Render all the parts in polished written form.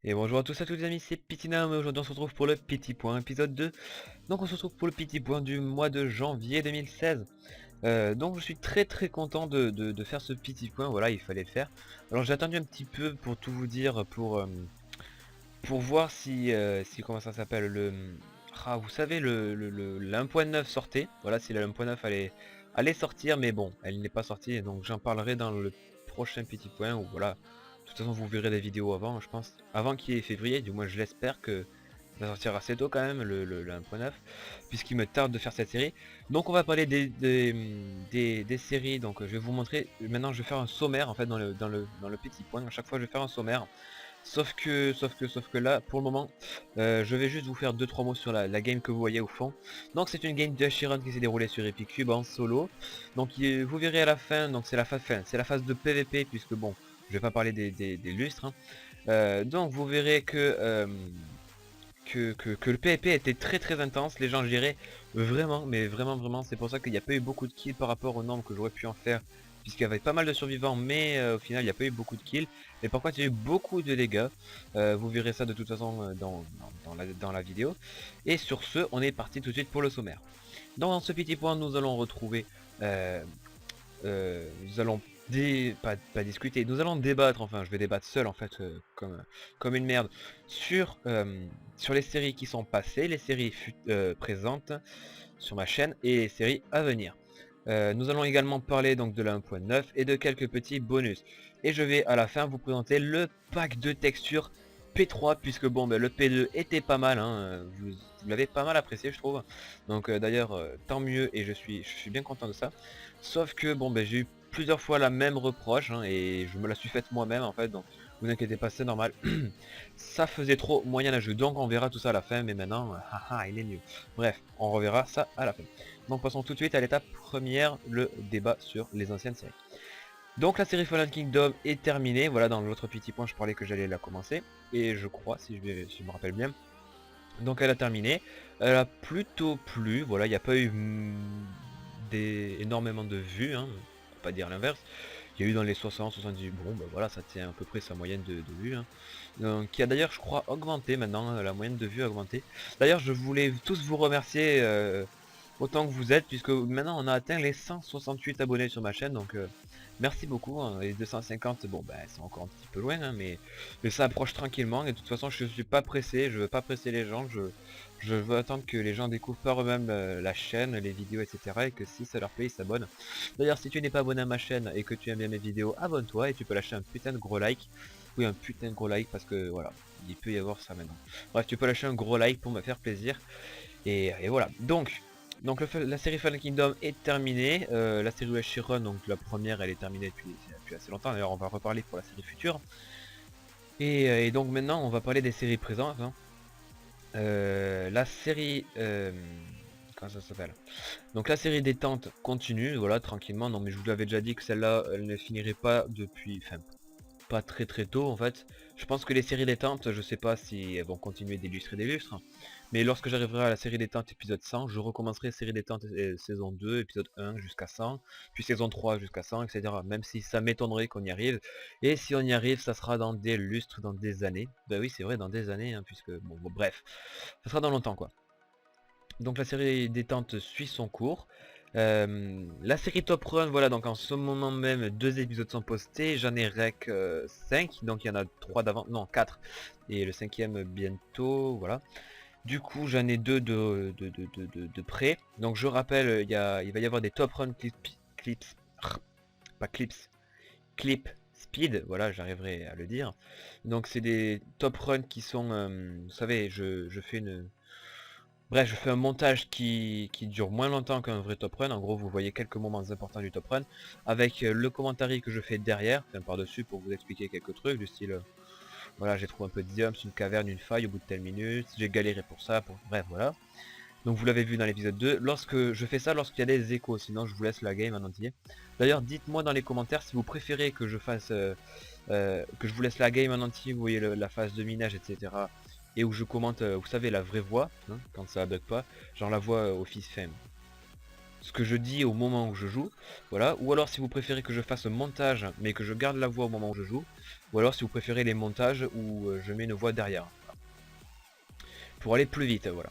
Et bonjour à tous les amis, c'est Pitinam et aujourd'hui on se retrouve pour le Petit Point épisode 2. Donc on se retrouve pour le Petit Point du mois de janvier 2016. Donc je suis très content de faire ce Petit Point, voilà, il fallait le faire. Alors j'ai attendu un petit peu pour tout vous dire, pour voir si comment ça s'appelle, vous savez, la 1.9 sortait. Voilà, si la 1.9 allait sortir, mais bon, elle n'est pas sortie, donc j'en parlerai dans le prochain Petit Point, ou voilà. De toute façon, vous verrez des vidéos avant, je pense. Avant qu'il y ait février, du moins je l'espère que ça va sortir assez tôt quand même, le 1.9, puisqu'il me tarde de faire cette série. Donc on va parler des séries, donc je vais vous montrer, maintenant je vais faire un sommaire en fait dans le Petit Point. À chaque fois je vais faire un sommaire. Sauf que là, pour le moment, je vais juste vous faire 2-3 mots sur la game que vous voyez au fond. Donc c'est une game de Chiron qui s'est déroulée sur Epicube en solo. Donc vous verrez à la fin, donc c'est la phase de PVP, puisque bon, je vais pas parler des lustres, hein. Donc vous verrez que le PVP était très intense. Les gens géraient vraiment, mais vraiment, c'est pour ça qu'il n'y a pas eu beaucoup de kills par rapport au nombre que j'aurais pu en faire, puisqu'il y avait pas mal de survivants, mais au final il n'y a pas eu beaucoup de kills. Et par contre il y a eu beaucoup de dégâts. Vous verrez ça de toute façon dans la vidéo. Et sur ce, on est parti tout de suite pour le sommaire. Dans ce petit point, nous allons retrouver euh, nous allons pas discuter, nous allons débattre, enfin je vais débattre seul en fait, comme une merde, sur les séries qui sont passées, les séries présentes sur ma chaîne et les séries à venir. Nous allons également parler donc de la 1.9 et de quelques petits bonus. Et je vais à la fin vous présenter le pack de textures P3, puisque bon le P2 était pas mal, hein, vous l'avez pas mal apprécié je trouve. Donc d'ailleurs tant mieux, et je suis bien content de ça. Sauf que bon j'ai eu plusieurs fois la même reproche, hein, et je me la suis faite moi-même en fait, donc vous inquiétez pas, c'est normal. Ça faisait trop moyen à jouer, donc on verra tout ça à la fin, mais maintenant il est mieux. Bref, on reverra ça à la fin. Donc passons tout de suite à l'étape première, le débat sur les anciennes séries. Donc la série Fallen Kingdom est terminée. Voilà, dans l'autre petit point je parlais que j'allais la commencer, et je crois, si je me rappelle bien. Donc elle a terminé, elle a plutôt plu, voilà, il n'y a pas eu énormément de vues, hein, on va pas dire l'inverse. Il y a eu dans les 60-70, bon bah voilà, ça tient à peu près sa moyenne de vues, hein. Donc qui a d'ailleurs je crois augmenté maintenant, la moyenne de vues a augmenté. D'ailleurs je voulais tous vous remercier, autant que vous êtes, puisque maintenant on a atteint les 168 abonnés sur ma chaîne, donc merci beaucoup, hein. Les 250, bon bah c'est encore un petit peu loin, hein, mais ça approche tranquillement, et de toute façon je suis pas pressé, je veux pas presser les gens, je veux attendre que les gens découvrent par eux-mêmes la chaîne, les vidéos, etc. Et que si ça leur plaît, ils s'abonnent. D'ailleurs, si tu n'es pas abonné à ma chaîne et que tu aimes bien mes vidéos, abonne-toi, et tu peux lâcher un putain de gros like. Oui, un putain de gros like, parce que voilà, il peut y avoir ça maintenant. Bref, tu peux lâcher un gros like pour me faire plaisir. Et voilà. Donc la série Fallen Kingdom est terminée. La série West Chiron, donc la première, elle est terminée depuis assez longtemps. D'ailleurs, on va reparler pour la série future. Et donc maintenant, on va parler des séries présentes, hein. La série... comment ça s'appelle? Donc la série détente continue, voilà, tranquillement. Non mais je vous l'avais déjà dit que celle-là, elle ne finirait pas depuis... Enfin, pas très tôt en fait. Je pense que les séries détentes, je sais pas si elles vont continuer d'illustrer des lustres. Mais lorsque j'arriverai à la série détente épisode 100, je recommencerai série détente saison 2, épisode 1 jusqu'à 100, puis saison 3 jusqu'à 100, etc. Même si ça m'étonnerait qu'on y arrive. Et si on y arrive, ça sera dans des lustres, dans des années. Bah oui, c'est vrai, dans des années, hein, puisque... Bon, bref. Ça sera dans longtemps, quoi. Donc la série détente suit son cours. La série Top Run, voilà, donc en ce moment même 2 épisodes sont postés, j'en ai rec 5, donc il y en a 3 d'avant, non 4, et le cinquième bientôt, voilà. Du coup j'en ai 2 de près. Donc je rappelle, il va y avoir des Top Run clips, pas clips, clip speed, voilà, j'arriverai à le dire. Donc c'est des Top Run qui sont, vous savez, je fais une... Bref, je fais un montage qui dure moins longtemps qu'un vrai top run. En gros, vous voyez quelques moments importants du top run, avec le commentaire que je fais derrière, enfin par-dessus, pour vous expliquer quelques trucs, du style, voilà, j'ai trouvé un peu de diams, une caverne, une faille au bout de telle minute, j'ai galéré pour ça, bref, voilà. Donc vous l'avez vu dans l'épisode 2, lorsque je fais ça lorsqu'il y a des échos, sinon je vous laisse la game en entier. D'ailleurs, dites-moi dans les commentaires si vous préférez que je fasse, que je vous laisse la game en entier, vous voyez la phase de minage, etc. Et où je commente, vous savez, la vraie voix, hein, quand ça bug pas, genre la voix office femme. ce que je dis au moment où je joue, voilà, ou alors si vous préférez que je fasse un montage mais que je garde la voix au moment où je joue, ou alors si vous préférez les montages où je mets une voix derrière, pour aller plus vite, voilà.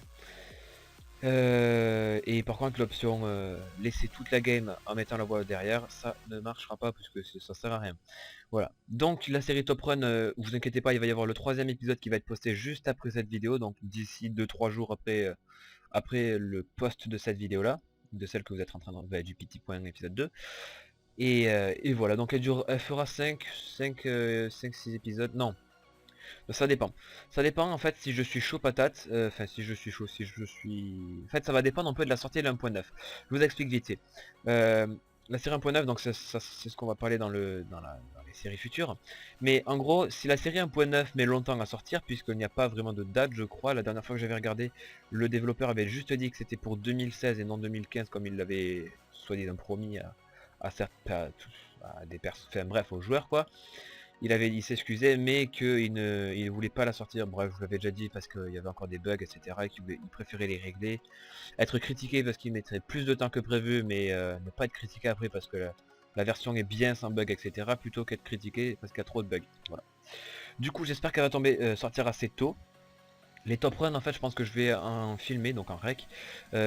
Et par contre l'option laisser toute la game en mettant la voix derrière, ça ne marchera pas puisque ça sert à rien. Voilà, donc la série Top Run, vous inquiétez pas, il va y avoir le 3e épisode qui va être posté juste après cette vidéo, donc d'ici 2-3 jours après le post de cette vidéo là, de celle que vous êtes en train de du petit point épisode 2. Et voilà, donc elle fera 5-6 épisodes, non, ça dépend. Ça dépend en fait si je suis chaud patate, enfin si je suis chaud, si je suis... En fait ça va dépendre un peu de la sortie de l'1.9. Je vous explique vite fait. La série 1.9, donc c'est ce qu'on va parler dans les séries futures. Mais en gros, si la série 1.9 met longtemps à sortir, puisqu'il n'y a pas vraiment de date, je crois, la dernière fois que j'avais regardé, le développeur avait juste dit que c'était pour 2016 et non 2015 comme il l'avait soi-disant promis à des personnes, enfin bref, aux joueurs quoi. Il s'excusait mais qu'il ne voulait pas la sortir, bref je l'avais déjà dit parce qu'il y avait encore des bugs etc et qu'il préférait les régler, être critiqué parce qu'il mettrait plus de temps que prévu mais ne pas être critiqué après parce que la version est bien sans bug etc plutôt qu'être critiqué parce qu'il y a trop de bugs, voilà. Du coup j'espère qu'elle va sortir assez tôt. Les top runs en fait je pense que je vais en filmer donc en rec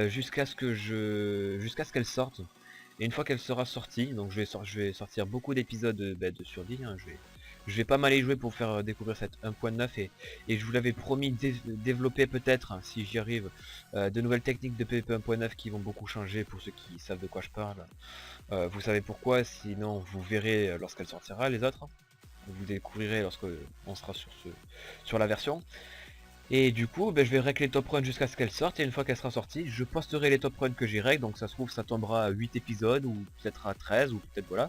jusqu'à ce qu'elle sorte. Et une fois qu'elle sera sortie, donc je vais sortir beaucoup d'épisodes de survie, hein, je vais pas mal y jouer pour faire découvrir cette 1.9 et je vous l'avais promis développer peut-être, hein, si j'y arrive, de nouvelles techniques de PvP 1.9 qui vont beaucoup changer pour ceux qui savent de quoi je parle. Vous savez pourquoi, sinon vous verrez lorsqu'elle sortira les autres. Vous découvrirez lorsque on sera sur la version. Et du coup, je vais rec les top runs jusqu'à ce qu'elle sorte, et une fois qu'elle sera sortie, je posterai les top runs que j'ai rec, donc ça se trouve ça tombera à 8 épisodes, ou peut-être à 13, ou peut-être voilà.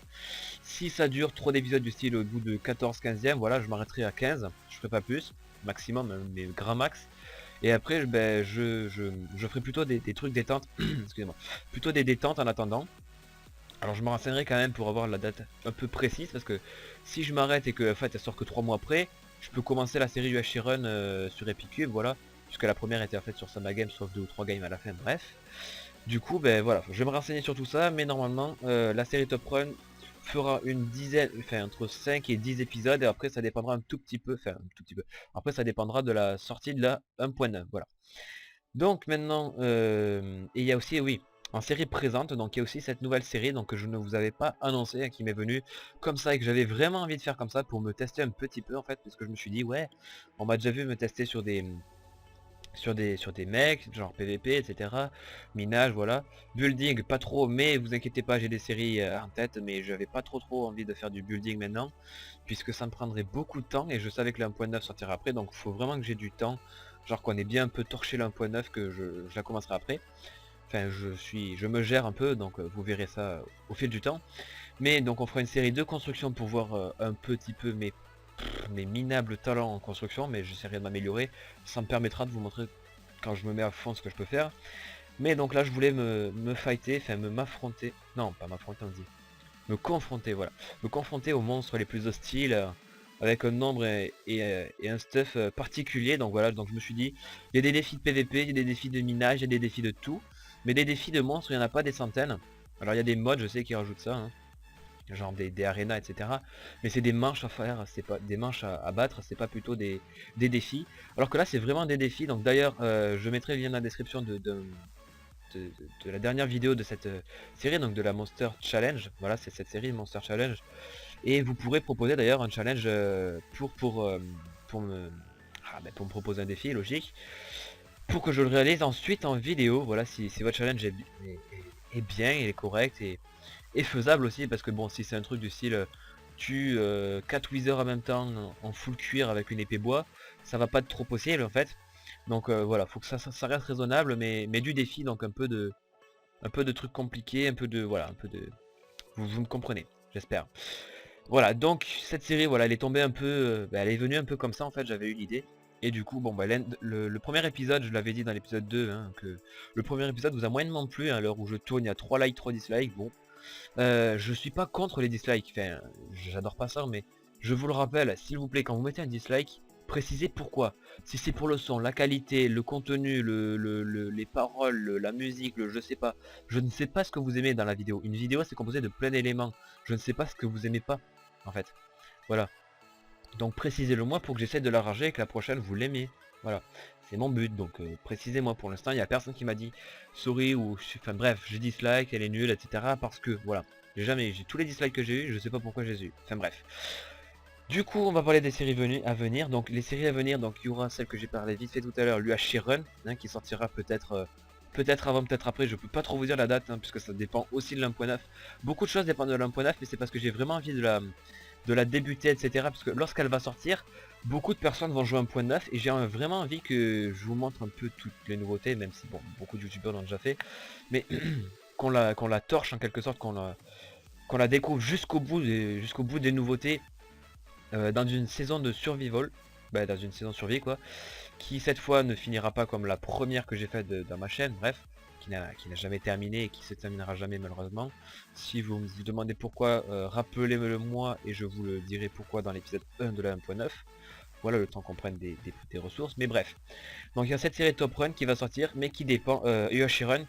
Si ça dure trop d'épisodes du style au bout de 14-15e, voilà, je m'arrêterai à 15, je ferai pas plus, maximum, mais grand max. Et après, je ferai plutôt des trucs détente, excusez-moi, plutôt des détentes en attendant. Alors je me renseignerai quand même pour avoir la date un peu précise, parce que si je m'arrête et que en fait elle sort que 3 mois après, je peux commencer la série UHC Run sur Epicube, voilà, puisque la première était en fait sur Sama Games, sauf 2 ou 3 games à la fin, bref. Du coup, voilà, je vais me renseigner sur tout ça, mais normalement, la série Top Run fera une dizaine, enfin entre 5 et 10 épisodes, et après ça dépendra un tout petit peu, enfin un tout petit peu, après ça dépendra de la sortie de la 1.9, voilà. Donc maintenant, et il y a aussi, oui, en série présente, donc il y a aussi cette nouvelle série donc que je ne vous avais pas annoncé, hein, qui m'est venue comme ça et que j'avais vraiment envie de faire comme ça pour me tester un petit peu en fait, parce que je me suis dit ouais, on m'a déjà vu me tester sur des mecs, genre PVP, etc. Minage, voilà. Building, pas trop, mais vous inquiétez pas, j'ai des séries en tête, mais j'avais pas trop envie de faire du building maintenant, puisque ça me prendrait beaucoup de temps, et je savais que le 1.9 sortira après, donc il faut vraiment que j'ai du temps, genre qu'on ait bien un peu torché le 1.9, que je la commencerai après. Enfin, je me gère un peu, donc vous verrez ça au fil du temps. Mais donc on fera une série de construction pour voir un petit peu mes minables talents en construction, mais j'essaierai de m'améliorer. Ça me permettra de vous montrer quand je me mets à fond ce que je peux faire. Mais donc là je voulais me fighter, enfin m'affronter. Non, pas m'affronter on dit. Me confronter, voilà. Me confronter aux monstres les plus hostiles, avec un nombre et un stuff particulier. Donc voilà, donc je me suis dit, il y a des défis de PVP, il y a des défis de minage, il y a des défis de tout. Mais des défis de monstres, il n'y en a pas des centaines. Alors il y a des mods, je sais, qui rajoutent ça, hein, genre des arénas, etc. Mais c'est des manches à faire, c'est pas des manches à battre, c'est pas plutôt des défis. Alors que là c'est vraiment des défis, donc d'ailleurs je mettrai le lien dans la description de la dernière vidéo de cette série, donc de la Monster Challenge. Voilà, c'est cette série Monster Challenge. Et vous pourrez proposer d'ailleurs un challenge pour me proposer un défi, logique. Pour que je le réalise ensuite en vidéo, voilà, si votre challenge est bien, il est correct et faisable aussi, parce que bon, si c'est un truc du style tue 4 withers en même temps en full cuir avec une épée bois, ça va pas être trop possible en fait. Donc voilà, faut que ça reste raisonnable, mais du défi, donc un peu de trucs compliqués, un peu de voilà, un peu de vous me comprenez, j'espère. Voilà, donc cette série, voilà, elle est tombée un peu, elle est venue un peu comme ça en fait, j'avais eu l'idée. Et du coup, bon, le premier épisode, je l'avais dit dans l'épisode 2, hein, que le premier épisode vous a moyennement plu, hein, à l'heure où je tourne, il y a 3 likes, 3 dislikes, bon. Je suis pas contre les dislikes, enfin, j'adore pas ça, mais je vous le rappelle, s'il vous plaît, quand vous mettez un dislike, précisez pourquoi. Si c'est pour le son, la qualité, le contenu, les paroles, la musique, je sais pas. Je ne sais pas ce que vous aimez dans la vidéo. Une vidéo c'est composé de plein d'éléments. Je ne sais pas ce que vous aimez pas, en fait. Voilà. Donc précisez-le moi pour que j'essaie de l'arranger et que la prochaine vous l'aimez. Voilà. C'est mon but, donc précisez-moi. Pour l'instant, il n'y a personne qui m'a dit sorry ou... Enfin bref, j'ai dislike, elle est nulle, etc. Parce que, voilà. J'ai tous les dislikes que j'ai eu, je sais pas pourquoi j'ai eu. Enfin bref. Du coup, on va parler des séries à venir. Donc les séries à venir, donc il y aura celle que j'ai parlé vite fait tout à l'heure, l'UHC Run, hein, qui sortira peut-être peut-être avant, peut-être après. Je peux pas trop vous dire la date, hein, puisque ça dépend aussi de l'1.9. Beaucoup de choses dépendent de l'1.9, mais c'est parce que j'ai vraiment envie de la débuter, etc. Parce que lorsqu'elle va sortir, beaucoup de personnes vont jouer 1.9 et j'ai vraiment envie que je vous montre un peu toutes les nouveautés, même si bon, beaucoup de youtubeurs l'ont déjà fait, mais qu'on la torche en quelque sorte, qu'on la découvre jusqu'au bout des nouveautés dans une saison de survival, bah, dans une saison survie quoi, qui cette fois ne finira pas comme la première que j'ai faite dans ma chaîne, bref, qui n'a jamais terminé et qui se terminera jamais malheureusement. Si vous me demandez pourquoi, rappelez-le moi et je vous le dirai pourquoi dans l'épisode 1 de la 1.9. Voilà, le temps qu'on prenne des ressources, mais bref. Donc il y a cette série Top Run qui va sortir, mais qui dépend, Yoshi Run,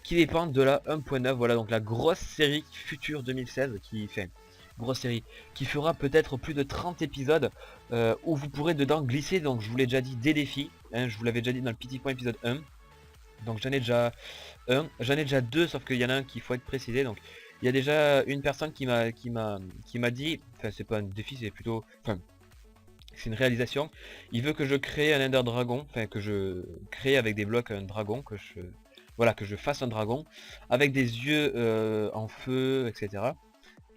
qui dépend de la 1.9, voilà, donc la grosse série future 2016 qui fait grosse série qui fera peut-être plus de 30 épisodes où vous pourrez dedans glisser. Donc je vous l'ai déjà dit, des défis, hein, je vous l'avais déjà dit dans le petit point épisode 1. Donc j'en ai déjà deux, sauf qu'il y en a un qu'il faut être précisé. Donc il y a déjà une personne qui m'a dit, enfin c'est pas un défi, c'est plutôt, enfin c'est une réalisation. Il veut que je crée un Ender Dragon, enfin que je crée avec des blocs un dragon, voilà, que je fasse un dragon avec des yeux en feu, etc.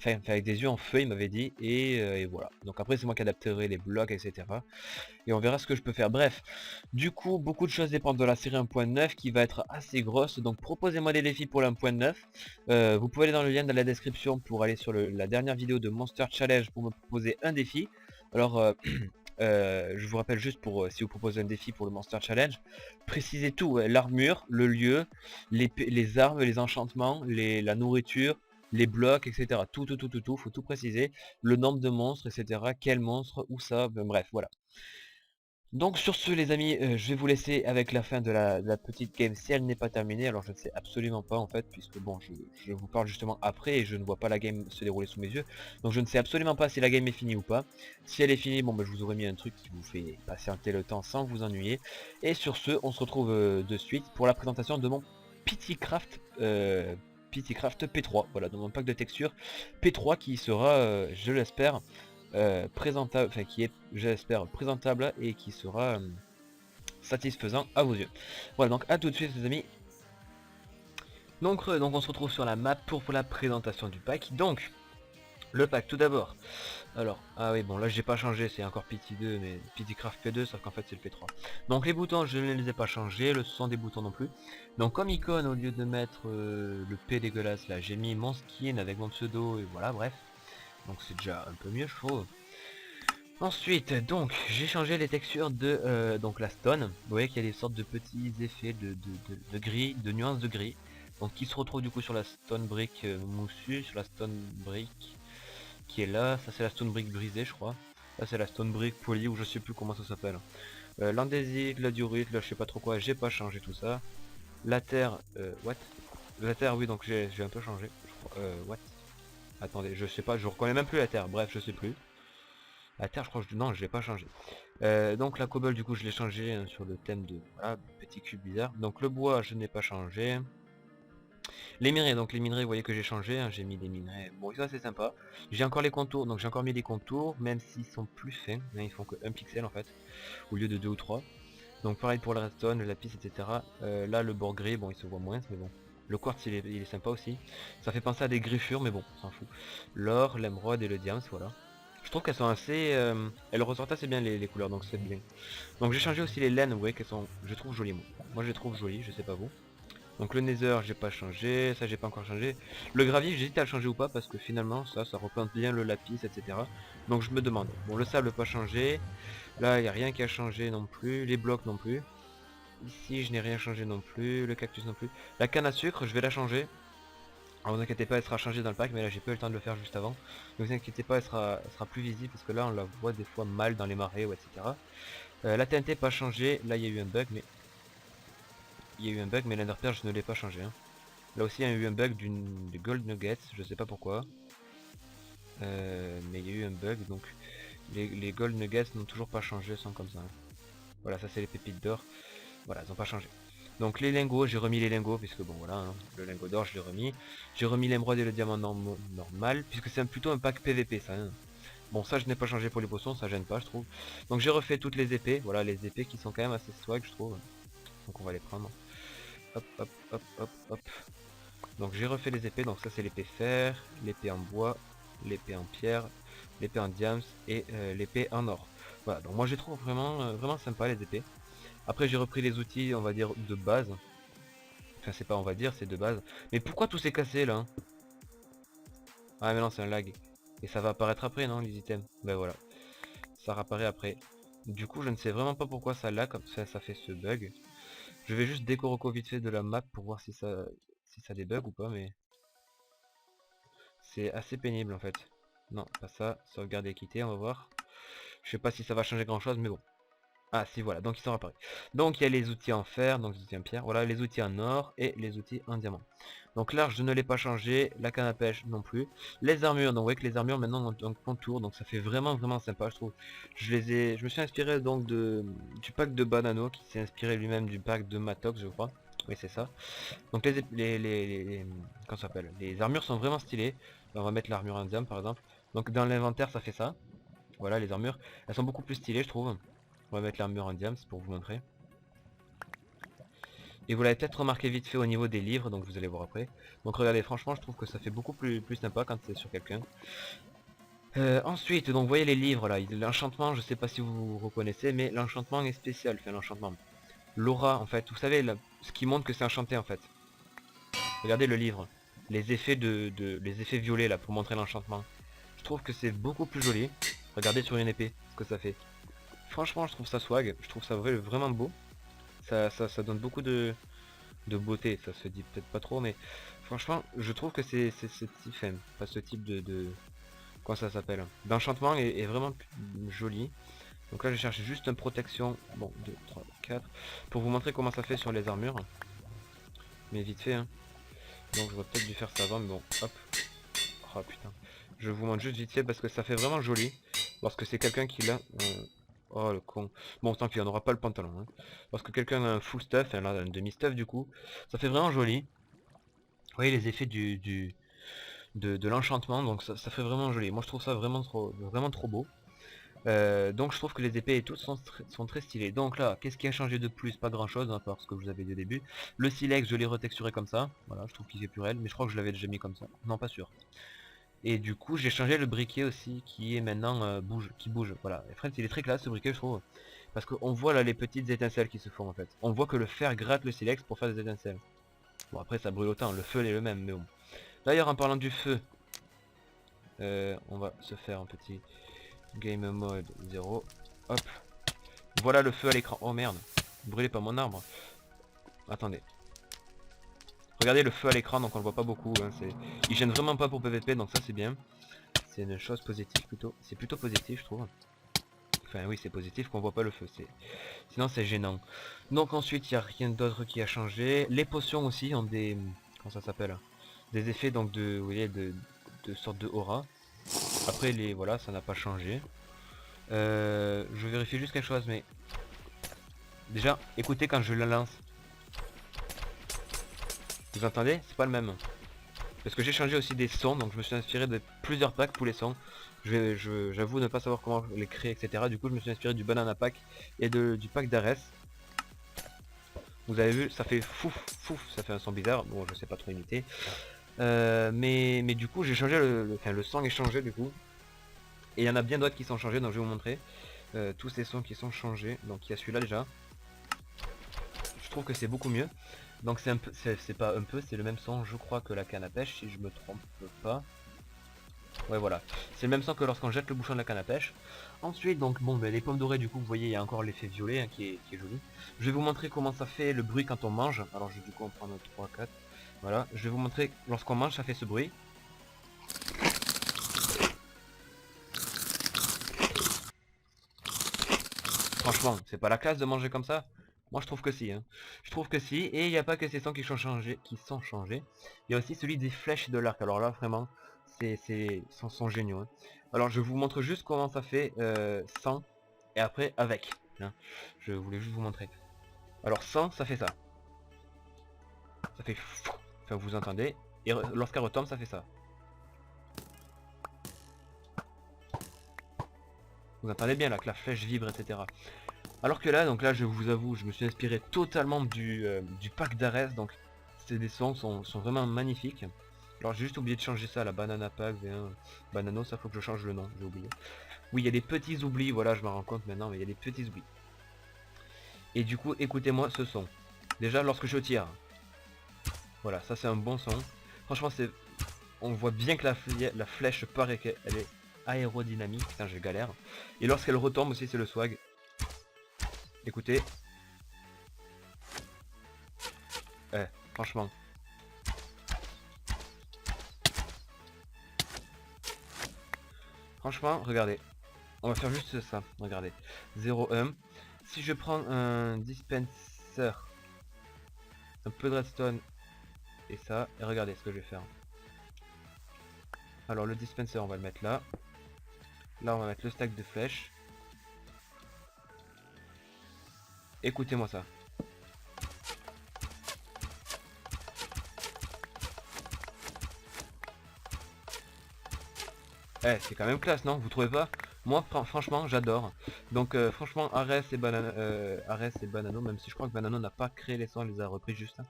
Enfin, avec des yeux en feu, il m'avait dit, et voilà. Donc après c'est moi qui adapterai les blocs, etc. Et on verra ce que je peux faire. Bref, du coup, beaucoup de choses dépendent de la série 1.9 qui va être assez grosse. Donc proposez-moi des défis pour la 1.9. Vous pouvez aller dans le lien de la description pour aller sur la dernière vidéo de Monster Challenge pour me proposer un défi. Alors je vous rappelle juste pour si vous proposez un défi pour le Monster Challenge, précisez tout, ouais, l'armure, le lieu, les armes, les enchantements, la nourriture, les blocs, etc. Tout, faut tout préciser. Le nombre de monstres, etc. Quel monstre, où ça, ben, bref, voilà. Donc sur ce les amis, je vais vous laisser avec la fin de la petite game si elle n'est pas terminée. Alors je ne sais absolument pas en fait, puisque bon je vous parle justement après et je ne vois pas la game se dérouler sous mes yeux. Donc je ne sais absolument pas si la game est finie ou pas. Si elle est finie, bon bah, je vous aurais mis un truc qui vous fait patienter le temps sans vous ennuyer. Et sur ce, on se retrouve de suite pour la présentation de mon Pitycraft P3, voilà, dans mon pack de textures P3 qui sera, je l'espère, présentable, enfin qui est, j'espère, présentable et qui sera satisfaisant à vos yeux. Voilà, donc à tout de suite les amis. Donc on se retrouve sur la map pour la présentation du pack. Donc le pack tout d'abord. Alors, ah oui bon là j'ai pas changé, c'est encore PT 2 mais Pitycraft P2 sauf qu'en fait c'est le P3. Donc les boutons je ne les ai pas changés, le son des boutons non plus. Donc comme icône au lieu de mettre le P dégueulasse là, j'ai mis mon skin avec mon pseudo et voilà bref. Donc c'est déjà un peu mieux je trouve. Ensuite, donc, j'ai changé les textures de donc la stone. Vous voyez qu'il y a des sortes de petits effets de gris, de nuances de gris. Donc qui se retrouvent du coup sur la stone brick moussue, sur la stone brick qui est là. Ça c'est la stone brick brisée je crois. Là c'est la stone brick polie ou je sais plus comment ça s'appelle. L'andésite, la diorite, là je sais pas trop quoi, j'ai pas changé tout ça. La terre, what? La terre oui donc j'ai un peu changé. Je crois, what? Attendez, je sais pas, je reconnais même plus la terre, bref je sais plus. La terre je crois que non je l'ai pas changé. Donc la cobble du coup je l'ai changé hein, sur le thème de voilà, petit cube bizarre. Donc le bois je n'ai pas changé. Les minerais, donc les minerais vous voyez que j'ai changé, hein, j'ai mis des minerais, bon ça c'est sympa. J'ai encore les contours, donc j'ai encore mis des contours, même s'ils sont plus fins, hein, ils font que 1 pixel en fait, au lieu de 2 ou 3. Donc pareil pour le redstone, le lapis, etc. Là le bord gris, bon il se voit moins, mais bon. Le quartz il est sympa aussi. Ça fait penser à des griffures, mais bon, on s'en fout. L'or, l'émeraude et le diamant, voilà. Je trouve qu'elles sont assez... elles ressortent assez bien les couleurs, donc c'est bien. Donc j'ai changé aussi les laines, vous voyez qu'elles sont... Je les trouve jolies moi je les trouve jolies, je sais pas vous. Donc le nether j'ai pas changé, ça j'ai pas encore changé. Le gravier j'hésite à le changer ou pas parce que finalement ça représente bien le lapis, etc. Donc je me demande. Bon le sable pas changé. Là il n'y a rien qui a changé non plus. Les blocs non plus. Ici je n'ai rien changé non plus. Le cactus non plus. La canne à sucre je vais la changer. Alors vous inquiétez pas, elle sera changée dans le pack, mais là j'ai pas eu le temps de le faire juste avant. Ne vous inquiétez pas, elle sera plus visible parce que là on la voit des fois mal dans les marais ou etc. La TNT pas changé, là il y a eu un bug, mais l'Enderpearl je ne l'ai pas changé. Hein. Là aussi il y a eu un bug du Gold Nuggets, je sais pas pourquoi. Mais il y a eu un bug, donc les Gold Nuggets n'ont toujours pas changé, sont comme ça. Hein. Voilà, ça c'est les pépites d'or. Voilà, ils n'ont pas changé. Donc les lingots, j'ai remis les lingots, puisque bon voilà, hein, le lingot d'or je l'ai remis. J'ai remis l'émeraude et le diamant normal, puisque c'est plutôt un pack PVP ça. Hein. Bon ça je n'ai pas changé pour les potions, ça gêne pas je trouve. Donc j'ai refait toutes les épées, voilà les épées qui sont quand même assez swag je trouve. Donc on va les prendre. Hop hop hop hop hop. Donc j'ai refait les épées, donc ça c'est l'épée fer, l'épée en bois, l'épée en pierre, l'épée en diams et l'épée en or. Voilà, donc moi je trouve vraiment, vraiment sympa les épées. Après j'ai repris les outils on va dire de base. Enfin c'est pas on va dire, c'est de base. Mais pourquoi tout s'est cassé là? Ah mais non c'est un lag. Et ça va apparaître après non les items? Ben voilà. Ça réapparaît après. Du coup je ne sais vraiment pas pourquoi ça lag comme ça fait ce bug. Je vais juste décoroco vite fait de la map pour voir si ça débug ou pas mais c'est assez pénible en fait. Non pas ça, sauvegarde et quitter on va voir. Je sais pas si ça va changer grand chose mais bon. Ah si voilà, donc ils sont apparus. Donc il y a les outils en fer, donc les outils en pierre, voilà les outils en or et les outils en diamant. Donc l'arche je ne l'ai pas changé, la canne à pêche non plus. Les armures, donc vous voyez que les armures maintenant ont un contour, donc ça fait vraiment vraiment sympa je trouve. Je me suis inspiré donc du pack de Banano qui s'est inspiré lui-même du pack de Matox je crois. Oui c'est ça. Donc comment ça s'appelle? Les armures sont vraiment stylées. On va mettre l'armure en diamant par exemple. Donc dans l'inventaire ça fait ça. Voilà les armures. Elles sont beaucoup plus stylées je trouve. On va mettre l'armure en diams pour vous montrer. Et vous l'avez peut-être remarqué vite fait au niveau des livres, donc vous allez voir après. Donc regardez, franchement je trouve que ça fait beaucoup plus sympa quand c'est sur quelqu'un. Ensuite, donc vous voyez les livres là, l'enchantement, je sais pas si vous reconnaissez, mais l'enchantement est spécial, enfin l'enchantement. L'aura en fait, vous savez, là, ce qui montre que c'est enchanté en fait. Regardez le livre. Les effets les effets violets là pour montrer l'enchantement. Je trouve que c'est beaucoup plus joli. Regardez sur une épée ce que ça fait. Franchement je trouve ça swag, je trouve ça vraiment beau. Ça donne beaucoup de beauté, ça se dit peut-être pas trop, mais franchement, je trouve que c'est ce type, enfin, pas ce type quoi ça s'appelle, d'enchantement est vraiment joli. Donc là, je cherche juste une protection, bon, 2, 3, 4, pour vous montrer comment ça fait sur les armures. Mais vite fait, hein. Donc j'aurais peut-être dû faire ça avant, mais bon, hop. Oh putain. Je vous montre juste vite fait parce que ça fait vraiment joli. Lorsque c'est quelqu'un qui l'a. Oh le con. Bon tant pis, on n'aura pas le pantalon. Hein. Lorsque quelqu'un a un full stuff, enfin là un demi-stuff du coup, ça fait vraiment joli. Vous voyez les effets de l'enchantement, donc ça fait vraiment joli. Moi je trouve ça vraiment trop beau. Donc je trouve que les épées et tout sont très stylées. Donc là, qu'est-ce qui a changé de plus? Pas grand chose, à part ce que je vous avais dit au début. Le silex, je l'ai retexturé comme ça. Voilà, je trouve qu'il fait plus réel, mais je crois que je l'avais déjà mis comme ça. Non, pas sûr. Et du coup j'ai changé le briquet aussi qui est maintenant qui bouge. Voilà. Et Friends il est très classe ce briquet je trouve. Parce qu'on voit là les petites étincelles qui se font en fait. On voit que le fer gratte le silex pour faire des étincelles. Bon après ça brûle autant, le feu est le même mais bon. D'ailleurs en parlant du feu, on va se faire un petit game mode 0. Hop. Voilà le feu à l'écran. Oh merde. Brûlez pas mon arbre. Attendez. Regardez le feu à l'écran donc on le voit pas beaucoup. Hein, il gêne vraiment pas pour PVP donc ça c'est bien. C'est une chose positive plutôt. C'est plutôt positif je trouve. Enfin oui c'est positif qu'on voit pas le feu. Sinon c'est gênant. Donc ensuite il n'y a rien d'autre qui a changé. Les potions aussi ont des. Comment ça s'appelle? Des effets donc vous voyez, de sorte de aura. Après les. Voilà, ça n'a pas changé. Je vérifie juste quelque chose mais. Déjà, écoutez quand je la lance. Vous entendez? C'est pas le même. Parce que j'ai changé aussi des sons, donc je me suis inspiré de plusieurs packs pour les sons. J'avoue ne pas savoir comment les créer, etc. Du coup je me suis inspiré du Banana Pack et du pack d'Ares. Vous avez vu, ça fait fouf, fouf, ça fait un son bizarre, bon je sais pas trop imiter. Mais du coup j'ai changé enfin, le son est changé du coup. Et il y en a bien d'autres qui sont changés, donc je vais vous montrer. Tous ces sons qui sont changés, donc il y a celui-là déjà. Je trouve que c'est beaucoup mieux. Donc c'est un peu, c'est pas un peu, c'est le même son je crois que la canne à pêche si je me trompe pas. Ouais voilà, c'est le même son que lorsqu'on jette le bouchon de la canne à pêche. Ensuite donc bon ben, les pommes dorées du coup vous voyez il y a encore l'effet violet hein, qui est joli. Je vais vous montrer comment ça fait le bruit quand on mange. Alors je vais du coup en prendre 3, 4. Voilà, je vais vous montrer, lorsqu'on mange ça fait ce bruit. Franchement, c'est pas la classe de manger comme ça. Moi je trouve que si, hein. Je trouve que si, et il n'y a pas que ces sons qui sont changés, Il y a aussi celui des flèches de l'arc. Alors là vraiment, sont géniaux, hein. Alors je vous montre juste comment ça fait sans et après avec, hein. Je voulais juste vous montrer. Alors sans, ça fait ça. Ça fait fou. Enfin vous entendez. Et lorsqu'elle retombe, ça fait ça. Vous entendez bien là que la flèche vibre, etc. Alors que là, donc là je vous avoue, je me suis inspiré totalement du pack d'Ares, donc des sons sont vraiment magnifiques. Alors j'ai juste oublié de changer ça, la Banana Pack V1 Banano, ça faut que je change le nom, j'ai oublié. Oui, il y a des petits oublis, voilà, je me rends compte maintenant, mais il y a des petits oublis. Et du coup, écoutez-moi ce son. Déjà, lorsque je tire, voilà, ça c'est un bon son. Franchement, on voit bien que la flèche paraît qu'elle est aérodynamique, putain, je galère. Et lorsqu'elle retombe aussi, c'est le swag. Écoutez. Franchement. Franchement, regardez. On va faire juste ça, regardez. 0,1. Si je prends un dispenser, un peu de redstone et ça, et regardez ce que je vais faire. Alors le dispenser, on va le mettre là. Là, on va mettre le stack de flèches. Écoutez-moi ça. C'est quand même classe, non? Vous trouvez pas? Moi, franchement, j'adore. Donc, franchement, Ares et Banano, même si je crois que Banano n'a pas créé les sons, il les a repris juste, hein.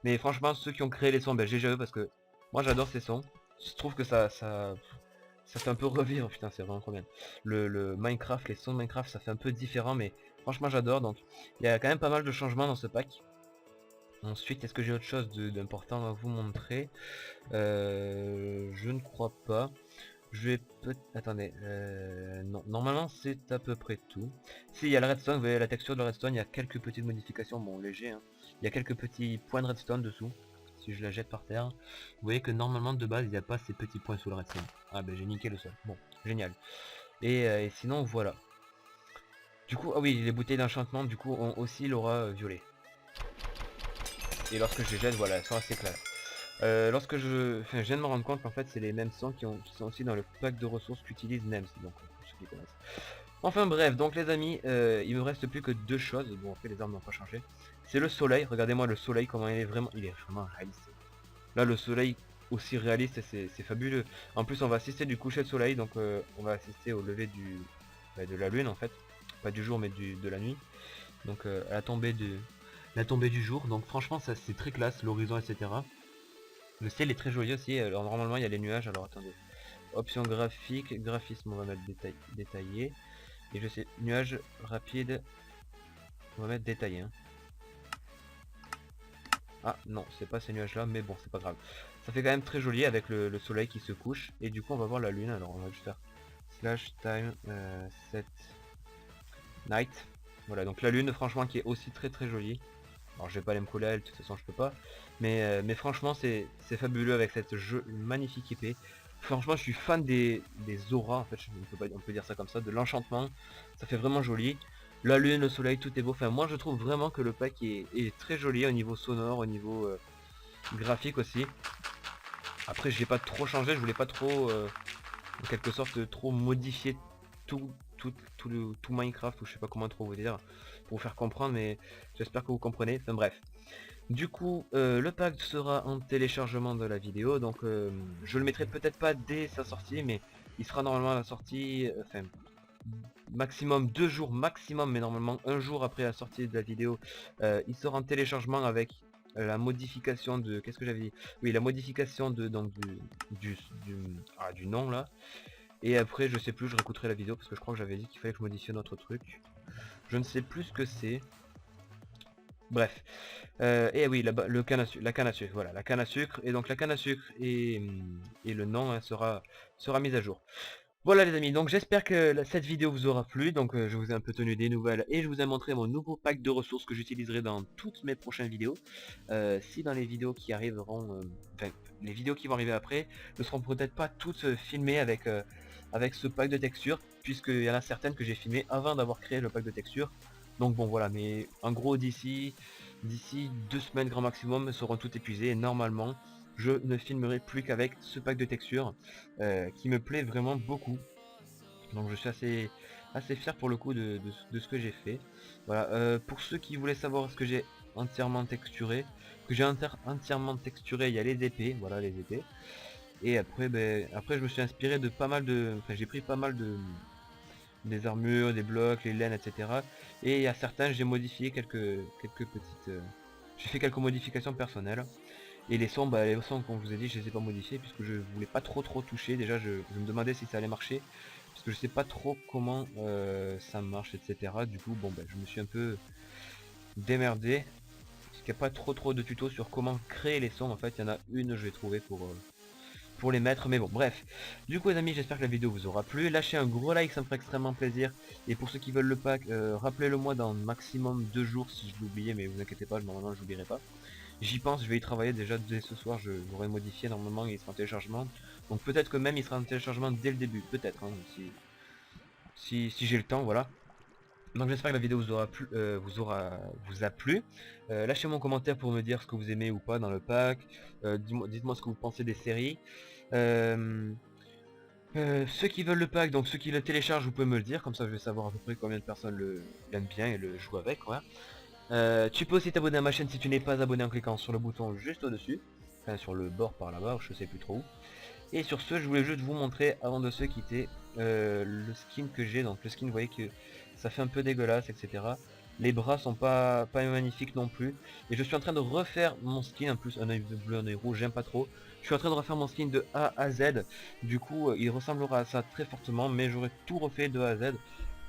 Mais franchement, ceux qui ont créé les sons, ben GG parce que moi j'adore ces sons. Je trouve que ça fait un peu revivre, putain, c'est vraiment trop bien. Le Minecraft, les sons de Minecraft, ça fait un peu différent, mais franchement j'adore. Donc, il y a quand même pas mal de changements dans ce pack. Ensuite, est-ce que j'ai autre chose d'important à vous montrer? Je ne crois pas. Je vais attendez, non, normalement c'est à peu près tout. Si, il y a le redstone, vous voyez la texture de le redstone, il y a quelques petites modifications, bon léger, hein. Il y a quelques petits points de redstone dessous. Si je la jette par terre, vous voyez que normalement de base il n'y a pas ces petits points sous le redstone. Ah ben j'ai niqué le sol, bon, génial. Et sinon voilà. Du coup, ah oui, les bouteilles d'enchantement du coup ont aussi l'aura violet. Et lorsque je les jette, voilà, elles sont assez claires. Enfin, je viens de me rendre compte qu'en fait c'est les mêmes sons qui sont aussi dans le pack de ressources qu'utilise NEMS, donc pour ceux qui connaissent. Enfin bref, donc les amis, il me reste plus que deux choses, bon après les armes n'ont pas changé. C'est le soleil, regardez-moi le soleil comment il est vraiment réaliste. Là le soleil aussi réaliste, c'est fabuleux. En plus on va assister du coucher de soleil, donc on va assister au lever de la lune en fait. Pas du jour mais de la nuit. Donc à la tombée du jour, donc franchement ça c'est très classe, l'horizon etc. Le ciel est très joli aussi, alors normalement il y a les nuages, alors attendez. Option graphique, graphisme on va mettre détaillé. Et je sais, nuages rapide, on va mettre détaillé, hein. Ah non, c'est pas ces nuages là, mais bon c'est pas grave. Ça fait quand même très joli avec le soleil qui se couche. Et du coup on va voir la lune, alors on va juste faire slash time set night. Voilà, donc la lune franchement qui est aussi très jolie. Alors je vais pas aller me coller à elle, de toute façon je peux pas. Mais franchement c'est fabuleux avec cette magnifique épée. Franchement je suis fan des auras, en fait on peut dire ça comme ça, de l'enchantement. Ça fait vraiment joli. La lune, le soleil, tout est beau. Enfin moi je trouve vraiment que le pack est très joli au niveau sonore, au niveau graphique aussi. Après je l'ai pas trop changé, je voulais pas trop en quelque sorte trop modifier tout, tout Minecraft, ou je sais pas comment trop vous dire, pour vous faire comprendre, mais j'espère que vous comprenez. Enfin bref. Du coup, le pack sera en téléchargement de la vidéo, donc je le mettrai peut-être pas dès sa sortie, mais il sera normalement à la sortie, enfin, maximum 2 jours maximum, mais normalement un jour après la sortie de la vidéo, il sera en téléchargement avec la modification de, qu'est-ce que j'avais dit, oui, la modification de donc du nom là. Et après je sais plus, je réécouterai la vidéo parce que je crois que j'avais dit qu'il fallait que je modifie notre truc. Je ne sais plus ce que c'est. Bref. Et oui, la canne à sucre, voilà, la canne à sucre. Et donc la canne à sucre et le nom hein, sera mise à jour. Voilà les amis, donc j'espère que cette vidéo vous aura plu, donc je vous ai un peu tenu des nouvelles et je vous ai montré mon nouveau pack de ressources que j'utiliserai dans toutes mes prochaines vidéos. Si dans les vidéos qui arriveront, enfin les vidéos qui vont arriver après, ne seront peut-être pas toutes filmées avec ce pack de textures, puisqu'il y en a certaines que j'ai filmées avant d'avoir créé le pack de textures. Donc bon voilà, mais en gros d'ici 2 semaines grand maximum, elles seront toutes épuisées et normalement je ne filmerai plus qu'avec ce pack de textures qui me plaît vraiment beaucoup. Donc je suis assez fier pour le coup de ce que j'ai fait. Voilà, pour ceux qui voulaient savoir ce que j'ai entièrement texturé, entièrement texturé, il y a les épées, voilà les épées. Et après, après je me suis inspiré de pas mal de, enfin j'ai pris pas mal de des armures, des blocs, les laines, etc. Et il y a certains, j'ai modifié quelques petites, j'ai fait quelques modifications personnelles. Et les sons, comme je vous ai dit, je les ai pas modifiés puisque je voulais pas trop toucher. Déjà, je me demandais si ça allait marcher parce que je sais pas trop comment ça marche, etc. Du coup, bon, je me suis un peu démerdé parce qu'il n'y a pas trop de tutos sur comment créer les sons. En fait, il y en a une, je vais trouver pour les mettre, mais bon, bref. Du coup les amis, j'espère que la vidéo vous aura plu. Lâchez un gros like, ça me ferait extrêmement plaisir. Et pour ceux qui veulent le pack, rappelez-le moi dans maximum 2 jours si je l'oubliais, mais vous inquiétez pas, normalement je l'oublierai pas. J'y pense, je vais y travailler déjà dès ce soir, je l'aurai modifié, normalement il sera en téléchargement. Donc peut-être que même il sera en téléchargement dès le début, peut-être, hein, si j'ai le temps, voilà. Donc j'espère que la vidéo vous a plu. Lâchez-moi un commentaire pour me dire ce que vous aimez ou pas dans le pack. Dites-moi ce que vous pensez des séries. Euh, ceux qui veulent le pack, donc ceux qui le téléchargent, vous pouvez me le dire, comme ça je vais savoir à peu près combien de personnes l'aiment bien et le jouent avec, quoi. Tu peux aussi t'abonner à ma chaîne si tu n'es pas abonné en cliquant sur le bouton juste au-dessus, enfin sur le bord par là-bas, je sais plus trop où. Et sur ce, je voulais juste vous montrer, avant de se quitter, le skin que j'ai, donc le skin, vous voyez que ça fait un peu dégueulasse, etc. Les bras sont pas magnifiques non plus. Et je suis en train de refaire mon skin, en plus un œil bleu, un œil rouge, j'aime pas trop. Je suis en train de refaire mon skin de A à Z. Du coup, il ressemblera à ça très fortement, mais j'aurai tout refait de A à Z.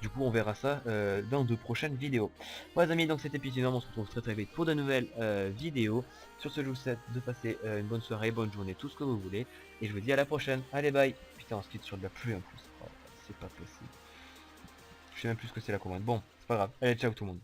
Du coup, on verra ça dans de prochaines vidéos. Voilà les amis, donc c'était Pitinum, on se retrouve très vite pour de nouvelles vidéos. Sur ce, je vous souhaite de passer une bonne soirée, bonne journée, tout ce que vous voulez. Et je vous dis à la prochaine. Allez, bye. Putain, on se quitte sur de la pluie en plus. Oh, c'est pas possible. Je sais même plus ce que c'est la commande. Bon, c'est pas grave. Allez, ciao tout le monde.